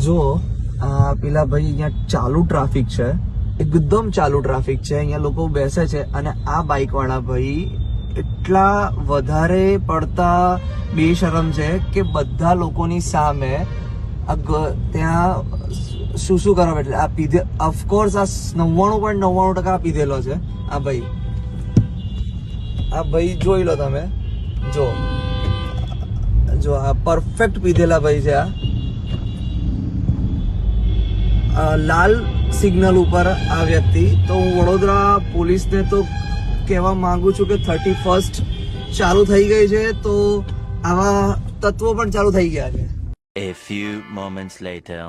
જો પેલા ભાઈ અહીંયા ચાલુ ટ્રાફિક છે, એકદમ ચાલુ ટ્રાફિક છે, અહીંયા લોકો બેસે છે અને આ બાઇક વાળા ભાઈ એટલા વધારે પડતા બેશરમ છે કે બધા લોકોની સામે ત્યાં શું કરવા એટલે આ પીધે ઓફકોર્સ આ 99.99% પીધેલો છે આ ભાઈ જોઈ લો તમે, જો આ પરફેક્ટ પીધેલા ભાઈ છે. આ લાલ સિગ્નલ ઉપર આ વ્યક્તિ, તો હું વડોદરા પોલીસને તો કહેવા માંગુ છું કે 31st ચાલુ થઈ ગઈ છે, તો આવા તત્વો પણ ચાલુ થઈ ગયા છે. A few moments later.